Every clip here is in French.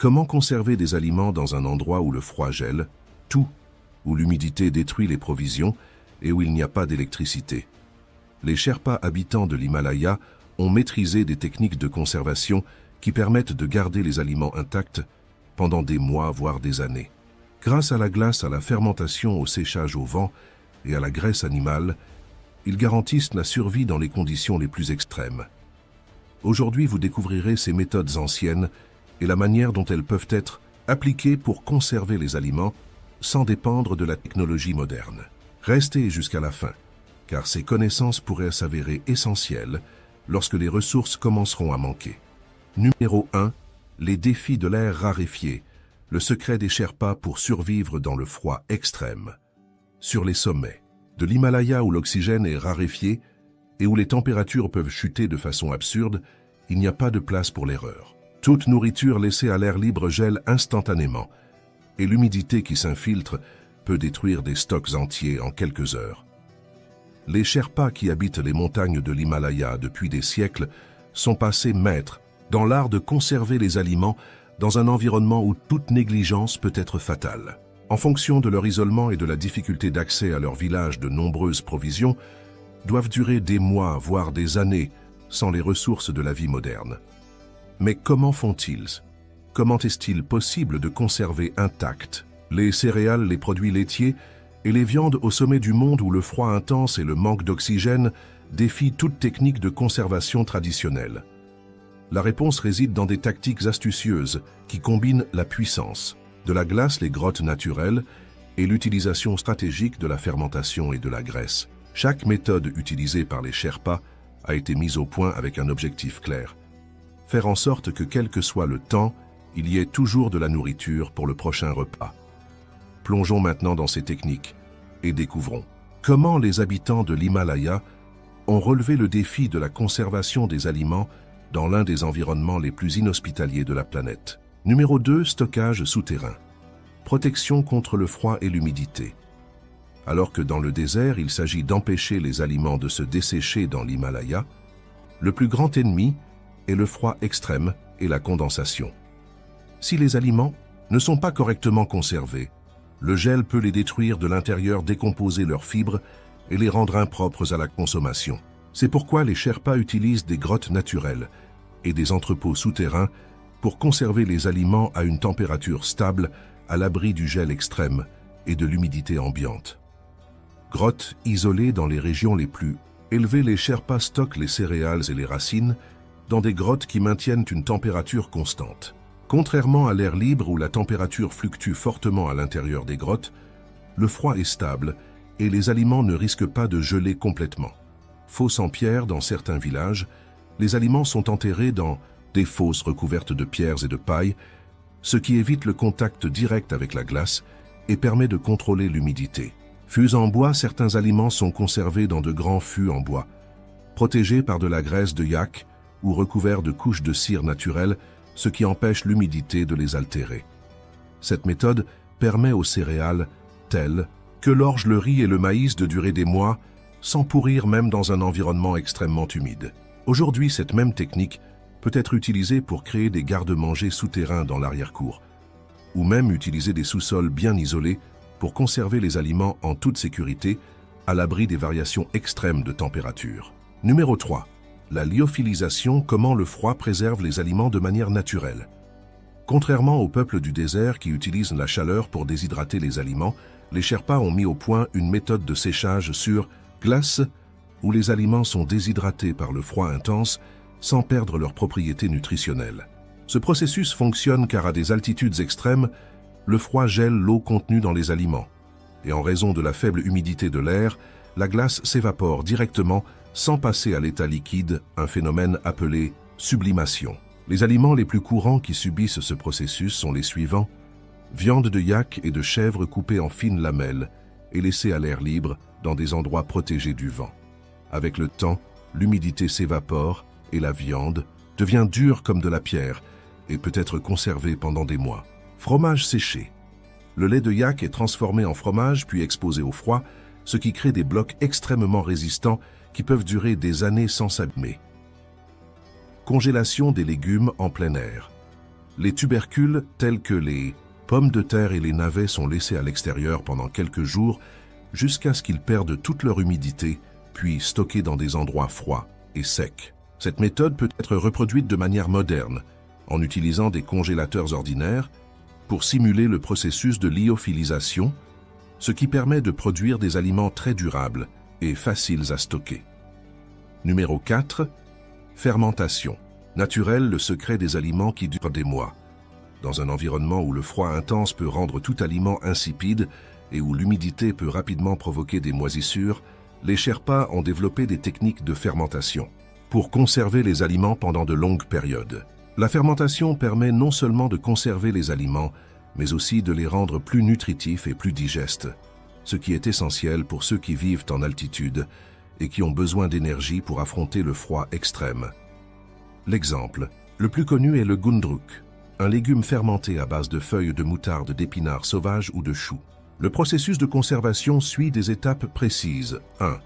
Comment conserver des aliments dans un endroit où le froid gèle, tout, où l'humidité détruit les provisions et où il n'y a pas d'électricité? Les Sherpas habitants de l'Himalaya ont maîtrisé des techniques de conservation qui permettent de garder les aliments intacts pendant des mois, voire des années. Grâce à la glace, à la fermentation, au séchage au vent et à la graisse animale, ils garantissent la survie dans les conditions les plus extrêmes. Aujourd'hui, vous découvrirez ces méthodes anciennes et la manière dont elles peuvent être appliquées pour conserver les aliments sans dépendre de la technologie moderne. Restez jusqu'à la fin, car ces connaissances pourraient s'avérer essentielles lorsque les ressources commenceront à manquer. Numéro 1. Les défis de l'air raréfié. Le secret des Sherpas pour survivre dans le froid extrême. Sur les sommets de l'Himalaya où l'oxygène est raréfié et où les températures peuvent chuter de façon absurde, il n'y a pas de place pour l'erreur. Toute nourriture laissée à l'air libre gèle instantanément et l'humidité qui s'infiltre peut détruire des stocks entiers en quelques heures. Les Sherpas qui habitent les montagnes de l'Himalaya depuis des siècles sont passés maîtres dans l'art de conserver les aliments dans un environnement où toute négligence peut être fatale. En fonction de leur isolement et de la difficulté d'accès à leur village, de nombreuses provisions doivent durer des mois, voire des années, sans les ressources de la vie moderne. Mais comment font-ils? Comment est-il possible de conserver intacts les céréales, les produits laitiers et les viandes au sommet du monde où le froid intense et le manque d'oxygène défient toute technique de conservation traditionnelle? La réponse réside dans des tactiques astucieuses qui combinent la puissance de la glace, les grottes naturelles et l'utilisation stratégique de la fermentation et de la graisse. Chaque méthode utilisée par les Sherpas a été mise au point avec un objectif clair: faire en sorte que quel que soit le temps, il y ait toujours de la nourriture pour le prochain repas. Plongeons maintenant dans ces techniques et découvrons comment les habitants de l'Himalaya ont relevé le défi de la conservation des aliments dans l'un des environnements les plus inhospitaliers de la planète. Numéro 2. Stockage souterrain. Protection contre le froid et l'humidité. Alors que dans le désert, il s'agit d'empêcher les aliments de se dessécher dans l'Himalaya, le plus grand ennemi est le froid extrême et la condensation. Si les aliments ne sont pas correctement conservés, le gel peut les détruire de l'intérieur, décomposer leurs fibres et les rendre impropres à la consommation. C'est pourquoi les Sherpas utilisent des grottes naturelles et des entrepôts souterrains pour conserver les aliments à une température stable, à l'abri du gel extrême et de l'humidité ambiante. Grottes isolées dans les régions les plus élevées, les Sherpas stockent les céréales et les racines dans des grottes qui maintiennent une température constante. Contrairement à l'air libre où la température fluctue fortement à l'intérieur des grottes, le froid est stable et les aliments ne risquent pas de geler complètement. Fosse en pierre dans certains villages, les aliments sont enterrés dans des fosses recouvertes de pierres et de paille, ce qui évite le contact direct avec la glace et permet de contrôler l'humidité. Fûts en bois, certains aliments sont conservés dans de grands fûts en bois, protégés par de la graisse de yak ou recouverts de couches de cire naturelle, ce qui empêche l'humidité de les altérer. Cette méthode permet aux céréales, telles que l'orge, le riz et le maïs, de durer des mois sans pourrir même dans un environnement extrêmement humide. Aujourd'hui, cette même technique peut être utilisée pour créer des garde-manger souterrains dans l'arrière-cour, ou même utiliser des sous-sols bien isolés pour conserver les aliments en toute sécurité, à l'abri des variations extrêmes de température. Numéro 3. La lyophilisation, comment le froid préserve les aliments de manière naturelle. Contrairement aux peuples du désert qui utilisent la chaleur pour déshydrater les aliments, les Sherpas ont mis au point une méthode de séchage sur glace où les aliments sont déshydratés par le froid intense sans perdre leurs propriétés nutritionnelles. Ce processus fonctionne car à des altitudes extrêmes, le froid gèle l'eau contenue dans les aliments. Et en raison de la faible humidité de l'air, la glace s'évapore directement sans passer à l'état liquide, un phénomène appelé sublimation. Les aliments les plus courants qui subissent ce processus sont les suivants: viande de yak et de chèvre coupée en fines lamelles et laissée à l'air libre dans des endroits protégés du vent. Avec le temps, l'humidité s'évapore et la viande devient dure comme de la pierre et peut être conservée pendant des mois. Fromage séché. Le lait de yak est transformé en fromage puis exposé au froid, ce qui crée des blocs extrêmement résistants qui peuvent durer des années sans s'abîmer. Congélation des légumes en plein air. Les tubercules, tels que les pommes de terre et les navets, sont laissés à l'extérieur pendant quelques jours jusqu'à ce qu'ils perdent toute leur humidité, puis stockés dans des endroits froids et secs. Cette méthode peut être reproduite de manière moderne, en utilisant des congélateurs ordinaires, pour simuler le processus de lyophilisation, ce qui permet de produire des aliments très durables et faciles à stocker. Numéro 4. Fermentation. Naturel, le secret des aliments qui durent des mois. Dans un environnement où le froid intense peut rendre tout aliment insipide et où l'humidité peut rapidement provoquer des moisissures, les Sherpas ont développé des techniques de fermentation pour conserver les aliments pendant de longues périodes. La fermentation permet non seulement de conserver les aliments, mais aussi de les rendre plus nutritifs et plus digestes, ce qui est essentiel pour ceux qui vivent en altitude et qui ont besoin d'énergie pour affronter le froid extrême. L'exemple le plus connu est le gundruk, un légume fermenté à base de feuilles de moutarde, d'épinards sauvages ou de choux. Le processus de conservation suit des étapes précises. 1.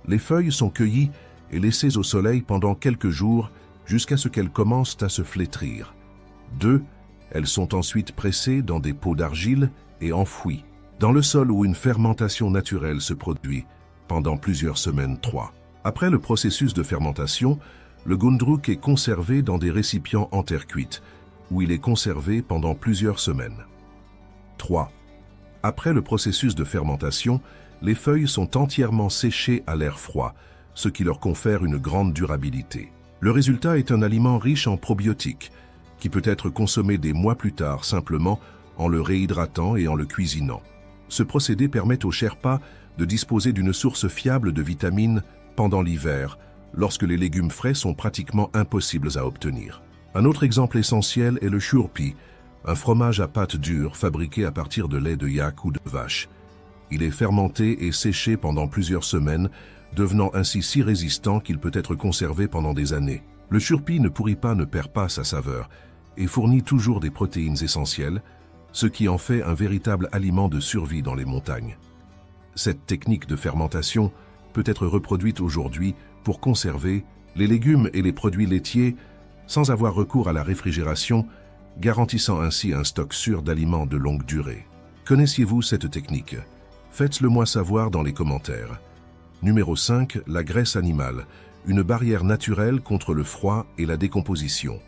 Les feuilles sont cueillies et laissées au soleil pendant quelques jours jusqu'à ce qu'elles commencent à se flétrir. 2. Elles sont ensuite pressées dans des pots d'argile et enfouies dans le sol où une fermentation naturelle se produit pendant plusieurs semaines. 3. Après le processus de fermentation, le gundruk est conservé dans des récipients en terre cuite, où il est conservé pendant plusieurs semaines. 3. Après le processus de fermentation, les feuilles sont entièrement séchées à l'air froid, ce qui leur confère une grande durabilité. Le résultat est un aliment riche en probiotiques, qui peut être consommé des mois plus tard simplement en le réhydratant et en le cuisinant. Ce procédé permet aux Sherpas de disposer d'une source fiable de vitamines pendant l'hiver, lorsque les légumes frais sont pratiquement impossibles à obtenir. Un autre exemple essentiel est le shurpi, un fromage à pâte dure fabriqué à partir de lait de yak ou de vache. Il est fermenté et séché pendant plusieurs semaines, devenant ainsi si résistant qu'il peut être conservé pendant des années. Le shurpi ne pourrit pas, ne perd pas sa saveur et fournit toujours des protéines essentielles, ce qui en fait un véritable aliment de survie dans les montagnes. Cette technique de fermentation peut être reproduite aujourd'hui pour conserver les légumes et les produits laitiers sans avoir recours à la réfrigération, garantissant ainsi un stock sûr d'aliments de longue durée. Connaissiez-vous cette technique? Faites-le moi savoir dans les commentaires. Numéro 5. La graisse animale, une barrière naturelle contre le froid et la décomposition.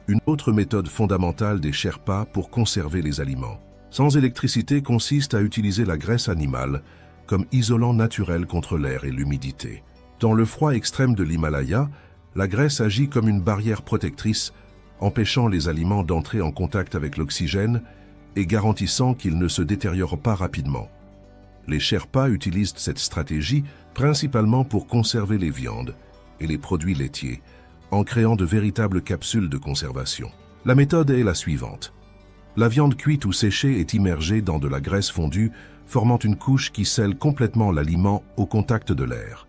Une autre méthode fondamentale des Sherpas pour conserver les aliments sans électricité consiste à utiliser la graisse animale comme isolant naturel contre l'air et l'humidité. Dans le froid extrême de l'Himalaya, la graisse agit comme une barrière protectrice, empêchant les aliments d'entrer en contact avec l'oxygène et garantissant qu'ils ne se détériorent pas rapidement. Les Sherpas utilisent cette stratégie principalement pour conserver les viandes et les produits laitiers, en créant de véritables capsules de conservation. La méthode est la suivante. La viande cuite ou séchée est immergée dans de la graisse fondue, formant une couche qui scelle complètement l'aliment au contact de l'air.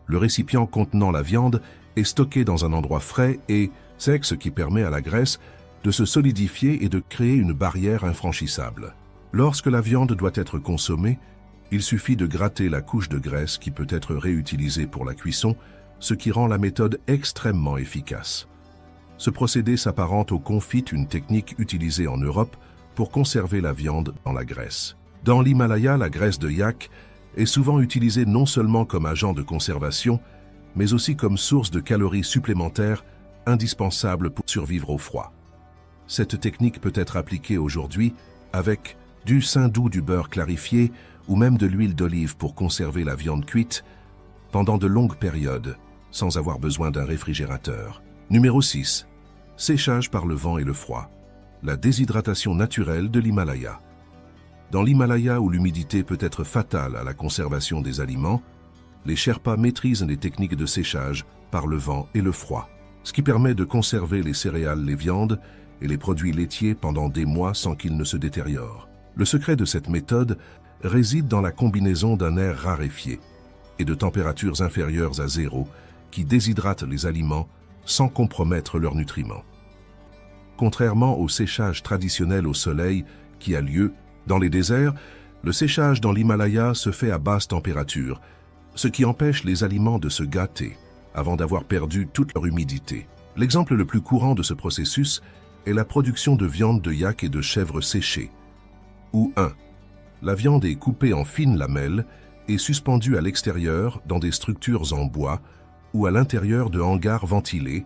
Le récipient contenant la viande est stocké dans un endroit frais et sec, ce qui permet à la graisse de se solidifier et de créer une barrière infranchissable. Lorsque la viande doit être consommée, il suffit de gratter la couche de graisse qui peut être réutilisée pour la cuisson, ce qui rend la méthode extrêmement efficace. Ce procédé s'apparente au confit, une technique utilisée en Europe pour conserver la viande dans la graisse. Dans l'Himalaya, la graisse de yak est souvent utilisée non seulement comme agent de conservation, mais aussi comme source de calories supplémentaires indispensables pour survivre au froid. Cette technique peut être appliquée aujourd'hui avec du saindoux, du beurre clarifié ou même de l'huile d'olive pour conserver la viande cuite pendant de longues périodes, sans avoir besoin d'un réfrigérateur. Numéro 6. Séchage par le vent et le froid. La déshydratation naturelle de l'Himalaya. Dans l'Himalaya où l'humidité peut être fatale à la conservation des aliments, les Sherpas maîtrisent les techniques de séchage par le vent et le froid, ce qui permet de conserver les céréales, les viandes et les produits laitiers pendant des mois sans qu'ils ne se détériorent. Le secret de cette méthode réside dans la combinaison d'un air raréfié et de températures inférieures à zéro qui déshydratent les aliments sans compromettre leurs nutriments. Contrairement au séchage traditionnel au soleil qui a lieu dans les déserts, le séchage dans l'Himalaya se fait à basse température, ce qui empêche les aliments de se gâter avant d'avoir perdu toute leur humidité. L'exemple le plus courant de ce processus est la production de viande de yak et de chèvre séchée. Ou 1. La viande est coupée en fines lamelles et suspendue à l'extérieur dans des structures en bois ou à l'intérieur de hangars ventilés.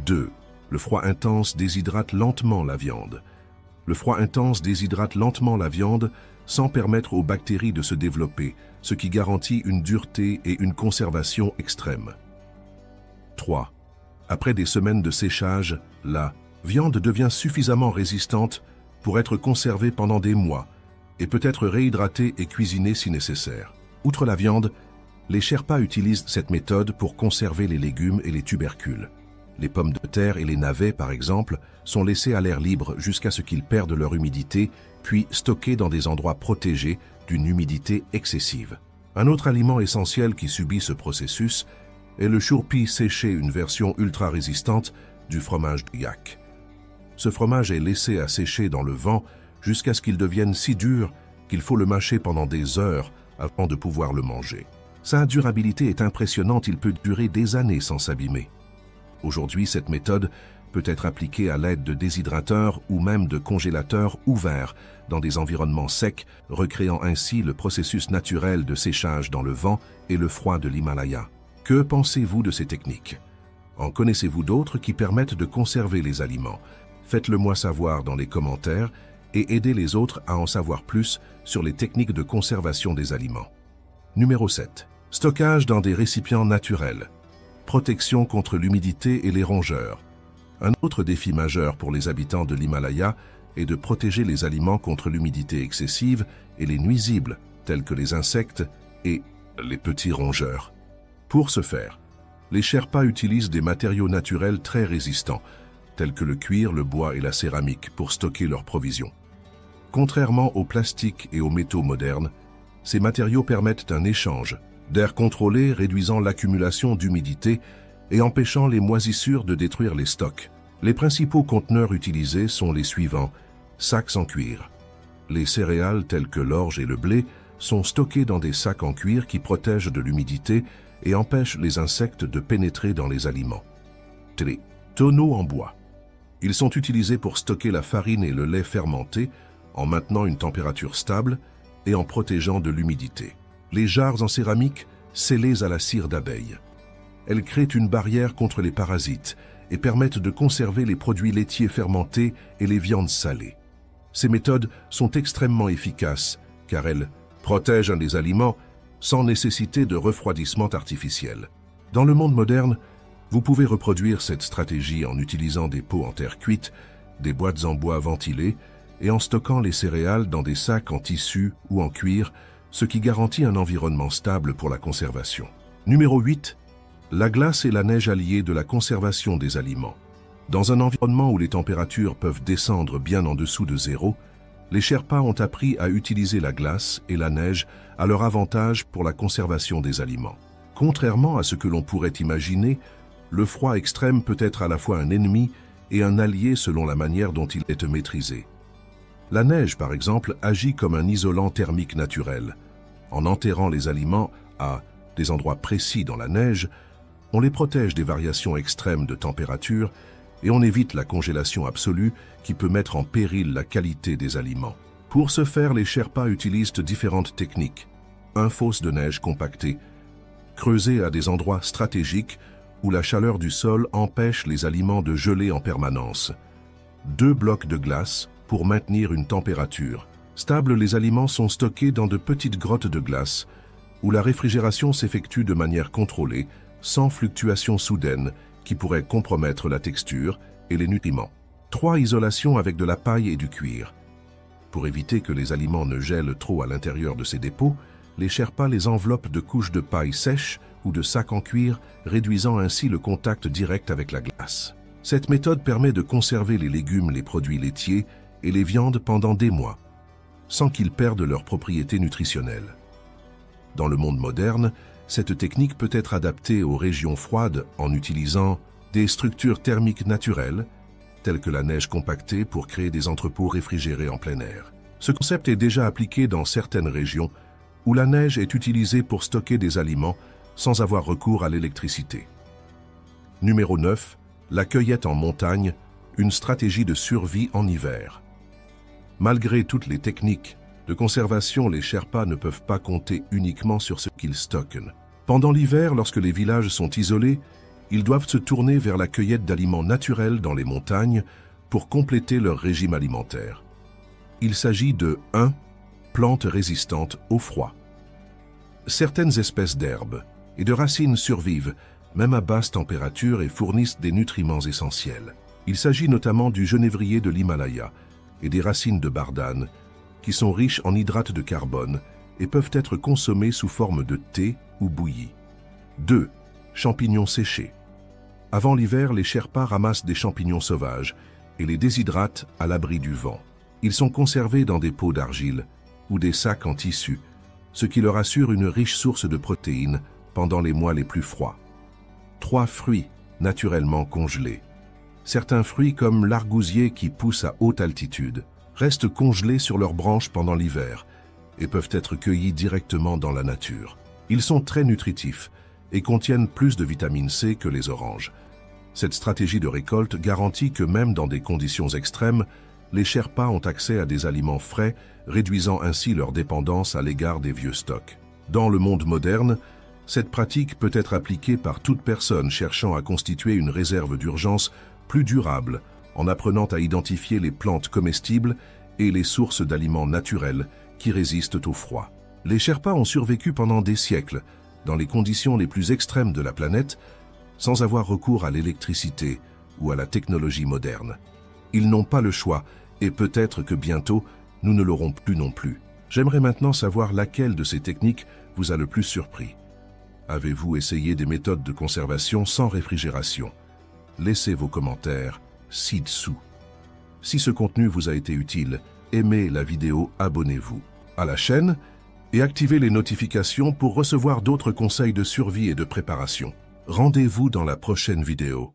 2. Le froid intense déshydrate lentement la viande. Le froid intense déshydrate lentement la viande sans permettre aux bactéries de se développer, ce qui garantit une dureté et une conservation extrême. 3. Après des semaines de séchage, la viande devient suffisamment résistante pour être conservée pendant des mois et peut être réhydratée et cuisinée si nécessaire. Outre la viande, les Sherpas utilisent cette méthode pour conserver les légumes et les tubercules. Les pommes de terre et les navets, par exemple, sont laissés à l'air libre jusqu'à ce qu'ils perdent leur humidité, puis stockés dans des endroits protégés d'une humidité excessive. Un autre aliment essentiel qui subit ce processus est le chourpi séché, une version ultra résistante du fromage de yak. Ce fromage est laissé à sécher dans le vent jusqu'à ce qu'il devienne si dur qu'il faut le mâcher pendant des heures avant de pouvoir le manger. Sa durabilité est impressionnante, il peut durer des années sans s'abîmer. Aujourd'hui, cette méthode peut être appliquée à l'aide de déshydrateurs ou même de congélateurs ouverts dans des environnements secs, recréant ainsi le processus naturel de séchage dans le vent et le froid de l'Himalaya. Que pensez-vous de ces techniques? En connaissez-vous d'autres qui permettent de conserver les aliments? Faites-le moi savoir dans les commentaires et aidez les autres à en savoir plus sur les techniques de conservation des aliments. Numéro 7. Stockage dans des récipients naturels. Protection contre l'humidité et les rongeurs. Un autre défi majeur pour les habitants de l'Himalaya est de protéger les aliments contre l'humidité excessive et les nuisibles, tels que les insectes et les petits rongeurs. Pour ce faire, les Sherpas utilisent des matériaux naturels très résistants, tels que le cuir, le bois et la céramique, pour stocker leurs provisions. Contrairement au plastique et aux métaux modernes, ces matériaux permettent un échange d'air contrôlé, réduisant l'accumulation d'humidité et empêchant les moisissures de détruire les stocks. Les principaux conteneurs utilisés sont les suivants. Sacs en cuir. Les céréales telles que l'orge et le blé sont stockés dans des sacs en cuir qui protègent de l'humidité et empêchent les insectes de pénétrer dans les aliments. Les tonneaux en bois. Ils sont utilisés pour stocker la farine et le lait fermenté en maintenant une température stable et en protégeant de l'humidité. Les jarres en céramique scellées à la cire d'abeille. Elles créent une barrière contre les parasites et permettent de conserver les produits laitiers fermentés et les viandes salées. Ces méthodes sont extrêmement efficaces car elles protègent les aliments sans nécessité de refroidissement artificiel. Dans le monde moderne, vous pouvez reproduire cette stratégie en utilisant des pots en terre cuite, des boîtes en bois ventilées et en stockant les céréales dans des sacs en tissu ou en cuir, ce qui garantit un environnement stable pour la conservation. Numéro 8. La glace et la neige alliées de la conservation des aliments. Dans un environnement où les températures peuvent descendre bien en dessous de zéro, les Sherpas ont appris à utiliser la glace et la neige à leur avantage pour la conservation des aliments. Contrairement à ce que l'on pourrait imaginer, le froid extrême peut être à la fois un ennemi et un allié selon la manière dont il est maîtrisé. La neige, par exemple, agit comme un isolant thermique naturel. En enterrant les aliments à des endroits précis dans la neige, on les protège des variations extrêmes de température et on évite la congélation absolue qui peut mettre en péril la qualité des aliments. Pour ce faire, les Sherpas utilisent différentes techniques. Un fosse de neige compacté, creusé à des endroits stratégiques où la chaleur du sol empêche les aliments de geler en permanence. 2 blocs de glace pour maintenir une température stable. Les aliments sont stockés dans de petites grottes de glace où la réfrigération s'effectue de manière contrôlée, sans fluctuations soudaines qui pourraient compromettre la texture et les nutriments. 3 isolations avec de la paille et du cuir. Pour éviter que les aliments ne gèlent trop à l'intérieur de ces dépôts, les Sherpas les enveloppent de couches de paille sèche ou de sacs en cuir, réduisant ainsi le contact direct avec la glace. Cette méthode permet de conserver les légumes, les produits laitiers et les viandes pendant des mois, sans qu'ils perdent leurs propriétés nutritionnelles. Dans le monde moderne, cette technique peut être adaptée aux régions froides en utilisant des structures thermiques naturelles, telles que la neige compactée pour créer des entrepôts réfrigérés en plein air. Ce concept est déjà appliqué dans certaines régions où la neige est utilisée pour stocker des aliments sans avoir recours à l'électricité. Numéro 9. La cueillette en montagne, une stratégie de survie en hiver. Malgré toutes les techniques de conservation, les Sherpas ne peuvent pas compter uniquement sur ce qu'ils stockent. Pendant l'hiver, lorsque les villages sont isolés, ils doivent se tourner vers la cueillette d'aliments naturels dans les montagnes pour compléter leur régime alimentaire. Il s'agit de 1. Plantes résistantes au froid. Certaines espèces d'herbes et de racines survivent, même à basse température, et fournissent des nutriments essentiels. Il s'agit notamment du genévrier de l'Himalaya et des racines de bardane, qui sont riches en hydrates de carbone et peuvent être consommés sous forme de thé ou bouillie. 2. Champignons séchés. Avant l'hiver, les Sherpas ramassent des champignons sauvages et les déshydratent à l'abri du vent. Ils sont conservés dans des pots d'argile ou des sacs en tissu, ce qui leur assure une riche source de protéines pendant les mois les plus froids. 3. Fruits naturellement congelés. Certains fruits, comme l'argousier qui pousse à haute altitude, restent congelés sur leurs branches pendant l'hiver et peuvent être cueillis directement dans la nature. Ils sont très nutritifs et contiennent plus de vitamine C que les oranges. Cette stratégie de récolte garantit que même dans des conditions extrêmes, les Sherpas ont accès à des aliments frais, réduisant ainsi leur dépendance à l'égard des vieux stocks. Dans le monde moderne, cette pratique peut être appliquée par toute personne cherchant à constituer une réserve d'urgence plus durable, en apprenant à identifier les plantes comestibles et les sources d'aliments naturels qui résistent au froid. Les Sherpas ont survécu pendant des siècles, dans les conditions les plus extrêmes de la planète, sans avoir recours à l'électricité ou à la technologie moderne. Ils n'ont pas le choix, et peut-être que bientôt, nous ne l'aurons plus non plus. J'aimerais maintenant savoir laquelle de ces techniques vous a le plus surpris. Avez-vous essayé des méthodes de conservation sans réfrigération? Laissez vos commentaires ci-dessous. Si ce contenu vous a été utile, aimez la vidéo, abonnez-vous à la chaîne et activez les notifications pour recevoir d'autres conseils de survie et de préparation. Rendez-vous dans la prochaine vidéo.